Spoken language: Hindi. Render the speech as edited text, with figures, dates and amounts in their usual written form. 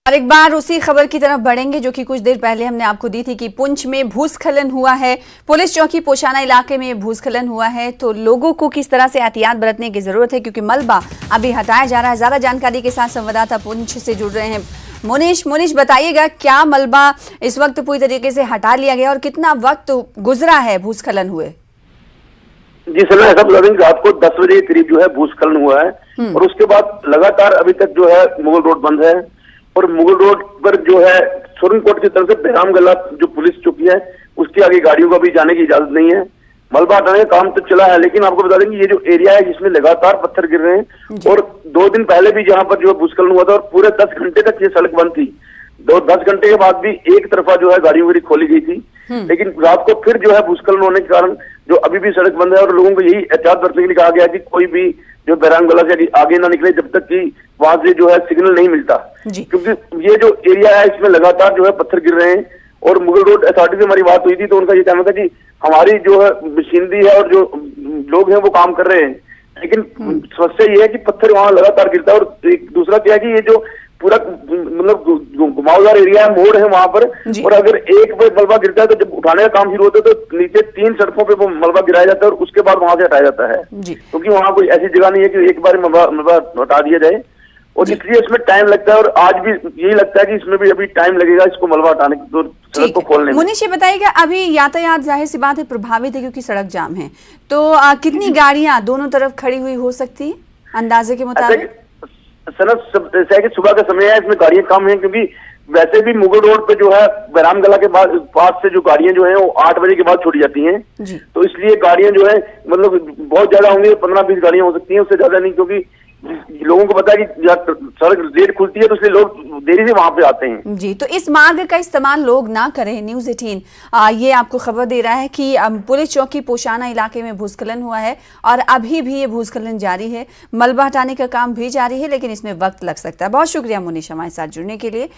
और एक बार उसी खबर की तरफ बढ़ेंगे जो कि कुछ देर पहले हमने आपको दी थी कि पुंछ में भूस्खलन हुआ है। पुलिस चौकी पोशाना इलाके में भूस्खलन हुआ है, तो लोगों को किस तरह से एहतियात बरतने की जरूरत है क्योंकि मलबा अभी हटाया जा रहा है। ज्यादा जानकारी के साथ संवाददाता पुंछ से जुड़ रहे हैं मुनीश बताइएगा, क्या मलबा इस वक्त पूरी तरीके से हटा लिया गया और कितना वक्त गुजरा है भूस्खलन हुए? जी सर, ऐसा बता दें रात को 10 बजे के करीब जो है भूस्खलन हुआ है और उसके बाद लगातार अभी तक जो है मुगल रोड बंद है और मुगल रोड पर जो है सुरनकोट की तरफ से बेराम गला जो पुलिस चौकी है उसकी आगे गाड़ियों का भी जाने की इजाजत नहीं है। मलबा हटाने का काम तो चला है, लेकिन आपको बता दें कि ये जो एरिया है जिसमें लगातार पत्थर गिर रहे हैं और 2 दिन पहले भी जहां पर जो है भूस्खलन हुआ था और पूरे 10 घंटे तक ये सड़क बंद थी। 10 घंटे के बाद भी एक तरफा जो है गाड़ियों की खोली गई थी, लेकिन रात को फिर जो है भूस्खलन होने के कारण जो अभी भी सड़क बंद है और लोगों को यही एहतियात बरतने के लिए कहा गया कि कोई भी जो बैरांगला से आगे ना निकले जब तक कि वहां से जो है सिग्नल नहीं मिलता, क्योंकि ये जो एरिया है इसमें लगातार जो है पत्थर गिर रहे हैं। और मुगल रोड अथॉरिटी से हमारी बात हुई थी तो उनका ये कहना था कि हमारी जो है मशीनरी है और जो लोग हैं वो काम कर रहे हैं, लेकिन समस्या ये है कि पत्थर वहां लगातार गिरता है। और एक दूसरा क्या है कि ये जो पूरा मतलब घुमावदार एरिया है, मोड़ है वहां पर, और अगर एक बार मलबा गिरता है तो जब उठाने का काम शुरू होता है तो नीचे 3 सड़कों पे वो मलबा गिराया जाता है और उसके बाद वहां से हटाया जाता है, क्योंकि वहां कोई ऐसी जगह नहीं है कि एक बार मलबा हटा दिया जाए और इसलिए इसमें टाइम लगता है। और आज भी यही लगता है कि इसमें भी अभी टाइम लगेगा इसको मलबा हटाने की, तो सड़क को खोलने में। मुनीश, ये बताइएगा, अभी यातायात जाहिर सी बात है प्रभावित है क्योंकि सड़क जाम है, तो कितनी गाड़ियां दोनों तरफ खड़ी हुई हो सकती है अंदाजे के मुताबिक? सनत कि सुबह का समय है, इसमें गाड़ियां कम हैं क्योंकि वैसे भी मुगल रोड पे जो है बैरामगला के पास से जो गाड़ियां जो हैं वो 8 बजे के बाद छोड़ी जाती हैं, तो इसलिए गाड़ियां जो है मतलब बहुत ज्यादा होंगी, 15-20 गाड़ियां हो सकती हैं, उससे ज्यादा नहीं, क्योंकि लोगों को पता है कि सड़क लेट खुलती है तो इसलिए लोग देरी से वहां पे आते हैं। जी, तो इस मार्ग का इस्तेमाल लोग ना करें। न्यूज़ 18 ये आपको खबर दे रहा है कि पुलिस चौकी पोशाना इलाके में भूस्खलन हुआ है और अभी भी ये भूस्खलन जारी है। मलबा हटाने का काम भी जारी है, लेकिन इसमें वक्त लग सकता है। बहुत शुक्रिया मुनीश हमारे साथ जुड़ने के लिए।